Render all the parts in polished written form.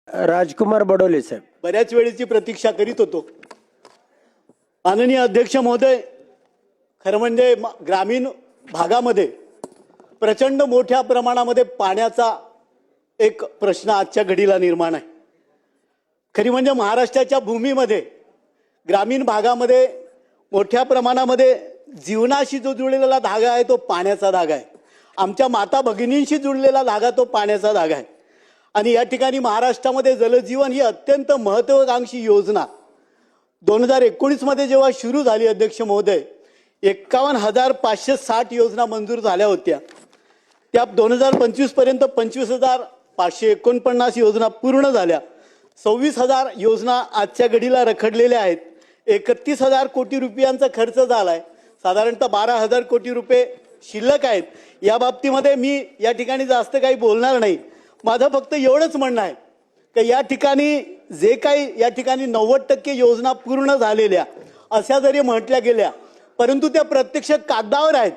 राजकुमार बडोले साहेब. बऱ्याच वेळेची प्रतीक्षा करीत होतो. माननीय अध्यक्ष महोदय, खरं म्हणजे ग्रामीण भागामध्ये प्रचंड मोठ्या प्रमाणामध्ये पाण्याचा एक प्रश्न आजच्या घडीला निर्माण आहे. खरी म्हणजे महाराष्ट्राच्या भूमीमध्ये ग्रामीण भागामध्ये मोठ्या प्रमाणामध्ये जीवनाशी जो जुळलेला धागा आहे तो पाण्याचा धागा आहे. आमच्या माता भगिनींशी जुळलेला धागा तो पाण्याचा धागा आहे. आणि या ठिकाणी महाराष्ट्रामध्ये जलजीवन ही अत्यंत महत्त्वाकांक्षी योजना 2019 मध्ये जेव्हा सुरू झाली अध्यक्ष महोदय, 51,560 योजना मंजूर झाल्या होत्या. त्या 2025 पर्यंत 25,549 योजना पूर्ण झाल्या. 26,000 योजना आजच्या घडीला रखडलेल्या आहेत. 31,000 कोटी रुपयांचा खर्च झालाय. साधारणतः 12,000 कोटी रुपये शिल्लक आहेत. या बाबतीमध्ये मी या ठिकाणी जास्त काही बोलणार नाही. माझं फक्त एवढंच म्हणणं आहे की या ठिकाणी जे काही या ठिकाणी 90% योजना पूर्ण झालेल्या अशा जरी म्हटल्या गेल्या, परंतु त्या प्रत्यक्ष कागदावर आहेत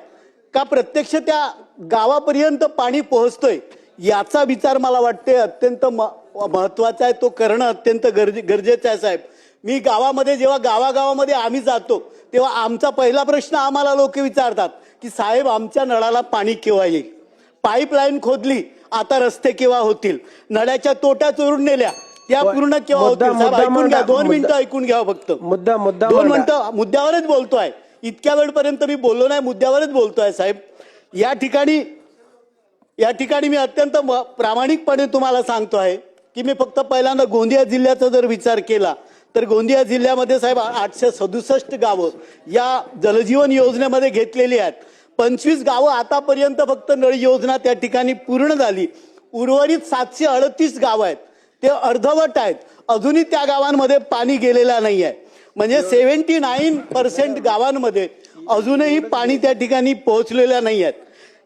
का प्रत्यक्ष त्या गावापर्यंत पाणी पोहोचतोय याचा विचार मला वाटते अत्यंत महत्त्वाचा आहे. तो करणं अत्यंत गरजेचं आहे साहेब. मी गावामध्ये जेव्हा गावागावामध्ये आम्ही जातो तेव्हा आमचा पहिला प्रश्न आम्हाला लोक विचारतात की साहेब आमच्या नळाला पाणी केव्हा येईल, पाईपलाईन खोदली आता रस्ते केव्हा होतील, नळ्याच्या तोट्या चोरून नेल्या त्या पूर्ण केव्हा होतील. साहेब ऐकून घ्या, 2 मिनिटं ऐकून घ्या फक्त. 2 मिनिटं मुद्द्यावरच बोलतोय. इतक्या वेळपर्यंत मी बोललो नाही, मुद्द्यावरच बोलतोय साहेब. या ठिकाणी मी अत्यंत प्रामाणिकपणे तुम्हाला सांगतो आहे की मी फक्त पहिल्यांदा गोंदिया जिल्ह्याचा जर विचार केला तर गोंदिया जिल्ह्यामध्ये साहेब 867 गावं या जलजीवन योजनेमध्ये घेतलेली आहेत. 25 गावं आतापर्यंत फक्त नळ योजना त्या ठिकाणी पूर्ण झाली. उर्वरित 738 गावं आहेत ते अर्धवट आहेत. अजूनही त्या गावांमध्ये पाणी गेलेला नाही आहे. म्हणजे 79% गावांमध्ये अजूनही पाणी त्या ठिकाणी पोहोचलेलं नाही आहेत.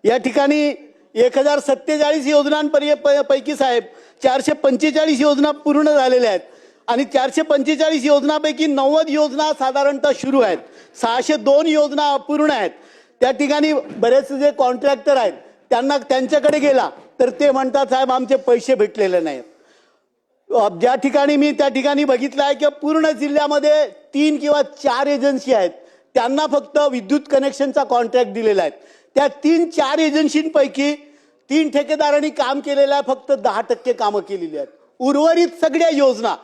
या ठिकाणी 1047 योजनांपैकी साहेब 445 योजना पूर्ण झालेल्या आहेत आणि 445 योजनांपैकी 90 योजना साधारणतः सुरू आहेत. 602 योजना अपूर्ण आहेत. त्या ठिकाणी बरेच जे कॉन्ट्रॅक्टर आहेत त्यांच्याकडे गेला तर ते म्हणतात साहेब आमचे पैसे भेटलेले नाहीत. ज्या ठिकाणी मी त्या ठिकाणी बघितलं आहे की पूर्ण जिल्ह्यामध्ये 3 किंवा 4 एजन्सी आहेत त्यांना फक्त विद्युत कनेक्शनचा कॉन्ट्रॅक्ट दिलेला आहे. त्या 3-4 एजन्सींपैकी 3 ठेकेदारांनी काम केलेलं आहे, फक्त 10% कामं केलेली आहेत. उर्वरित सगळ्या योजना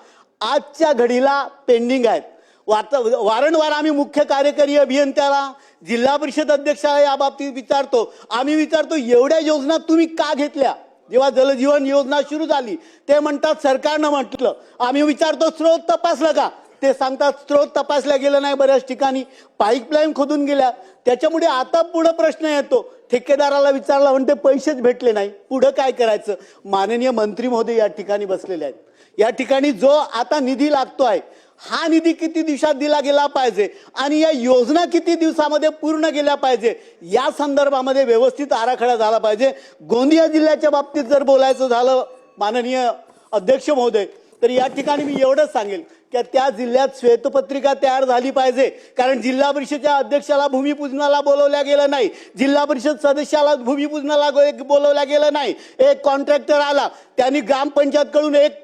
आजच्या घडीला पेंडिंग आहेत. वारंवार आम्ही मुख्य कार्यकारी अभियंत्याला, जिल्हा परिषद अध्यक्षाला या बाबतीत विचारतो. आम्ही विचारतो एवढ्या योजना तुम्ही का घेतल्या. जेव्हा जलजीवन योजना सुरू झाली ते म्हणतात सरकारनं म्हटलं. आम्ही विचारतो स्रोत तपासलं का, ते सांगतात स्रोत तपासल्या गेलं नाही. बऱ्याच ठिकाणी पाईपलाईन खोदून गेल्या. त्याच्यामुळे आता पुढे प्रश्न येतो, ठेकेदाराला विचारला म्हणते पैसेच भेटले नाही, पुढे काय करायचं. माननीय मंत्री महोदय या ठिकाणी बसलेले आहेत. या ठिकाणी जो आता निधी लागतोय हा निधी किती दिवसात दिला गेला पाहिजे आणि या योजना किती दिवसामध्ये पूर्ण केल्या पाहिजे या संदर्भामध्ये व्यवस्थित आराखडा झाला पाहिजे. गोंदिया जिल्ह्याच्या बाबतीत जर बोलायचं झालं माननीय अध्यक्ष महोदय तर या ठिकाणी मी एवढंच सांगेल की त्या जिल्ह्यात श्वेतपत्रिका तयार झाली पाहिजे. कारण जिल्हा परिषदेच्या अध्यक्षाला भूमिपूजनाला बोलवल्या गेलं नाही, जिल्हा परिषद सदस्याला भूमिपूजनाला बोलवल्या गेलं नाही. एक कॉन्ट्रॅक्टर आला, त्यांनी ग्रामपंचायतकडून एक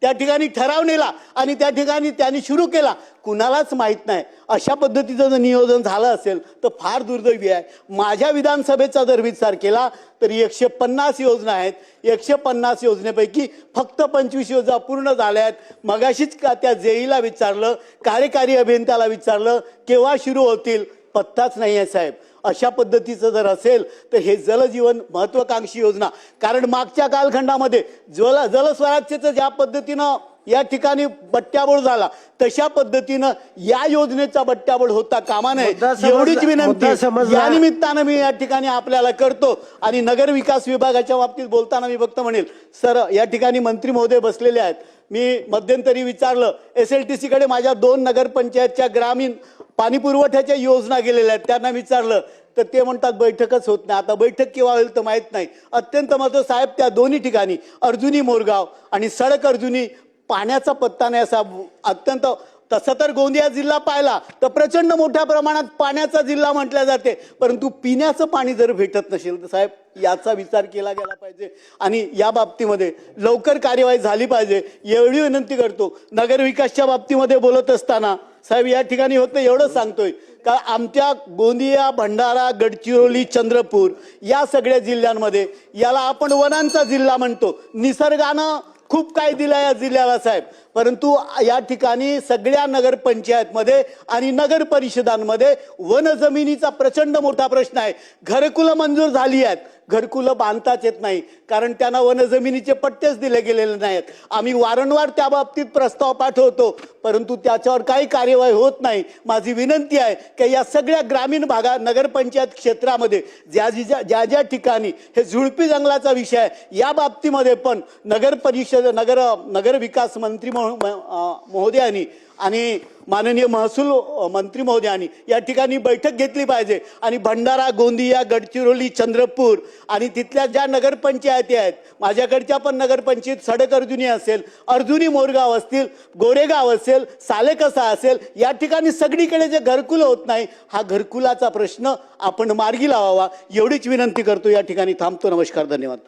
त्या ठिकाणी ठराव नेला आणि त्या ठिकाणी त्यांनी सुरू केला, कुणालाच माहित नाही. अशा पद्धतीचं जर नियोजन झालं असेल तर फार दुर्दैवी आहे. माझ्या विधानसभेचा जर विचार केला तर 150 योजना आहेत. 150 योजनेपैकी फक्त 25 योजना पूर्ण झाल्या आहेत. मगाशीच त्या जेईला विचारलं, कार्यकारी अभियंत्याला विचारलं केव्हा सुरू होतील, पत्ताच नाही आहे साहेब. अशा पद्धतीचं जर असेल तर हे जलजीवन महत्त्वाकांक्षी योजना, कारण मागच्या कालखंडामध्ये जलस्वराज्याचं ज्या पद्धतीनं या ठिकाणी बट्ट्याबोळ झाला तशा पद्धतीनं या योजनेचा बट्ट्याबोळ होता कामा नये एवढीच विनंती या निमित्तानं मी या ठिकाणी आपल्याला करतो. आणि नगर विकास विभागाच्या बाबतीत बोलताना मी फक्त म्हणेल सर, या ठिकाणी मंत्री महोदय बसलेले आहेत. मी मध्यंतरी विचारलं, SLTC कडे माझ्या 2 नगरपंचायतच्या ग्रामीण पाणी पुरवठ्याच्या योजना गेलेल्या आहेत. त्यांना विचारलं तर ते म्हणतात बैठकच होत नाही. आता बैठक केव्हा होईल तर माहित नाही. अत्यंत महत्त्व साहेब, त्या दोन्ही ठिकाणी अर्जुनी मोरगाव आणि सडक अर्जुनी पाण्याचा पत्ता नाही असा अत्यंत तसं तर गोंदिया जिल्हा पाहिला तर प्रचंड मोठ्या प्रमाणात पाण्याचा जिल्हा म्हटल्या जाते, परंतु पिण्याचं पाणी जर भेटत नसेल तर साहेब याचा विचार केला गेला पाहिजे आणि या बाबतीमध्ये लवकर कार्यवाही झाली पाहिजे एवढी विनंती करतो. नगरविकासच्या बाबतीमध्ये बोलत असताना साहेब या ठिकाणी फक्त एवढंच सांगतोय का आमच्या गोंदिया, भंडारा, गडचिरोली, चंद्रपूर या सगळ्या जिल्ह्यांमध्ये याला आपण वनांचा जिल्हा म्हणतो. निसर्गानं खूप काही दिलं या जिल्ह्याला साहेब, परंतु या ठिकाणी सगळ्या नगरपंचायतमध्ये आणि नगर परिषदांमध्ये वन जमिनीचा प्रचंड मोठा प्रश्न आहे. घरकुलं मंजूर झाली आहेत, घरकुलं बांधताच येत नाही कारण त्यांना वन जमिनीचे पट्टेच दिले गेलेले नाहीत. आम्ही वारंवार त्या बाबतीत प्रस्ताव पाठवतो, परंतु त्याच्यावर काही कार्यवाही होत नाही. माझी विनंती आहे की या सगळ्या ग्रामीण भागात नगरपंचायत क्षेत्रामध्ये ज्या ठिकाणी हे झुडपी जंगलाचा विषय आहे या बाबतीमध्ये पण नगर परिषद नगर विकास मंत्री महोदयांनी आणि माननीय महसूल मंत्री महोदयांनी या ठिकाणी बैठक घेतली पाहिजे आणि भंडारा, गोंदिया, गडचिरोली, चंद्रपूर आणि तिथल्या ज्या नगरपंचायती आहेत, माझ्याकडच्या पण नगरपंचायत सडक अर्जुनी असेल, अर्जुनी मोरगाव असतील, गोरेगाव असेल, सालेकसा असेल, या ठिकाणी सगळीकडे जे घरकुल होत नाही हा घरकुलाचा प्रश्न आपण मार्गी लावावा एवढीच विनंती करतो. या ठिकाणी थांबतो. नमस्कार, धन्यवाद.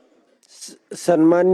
सन्मान्य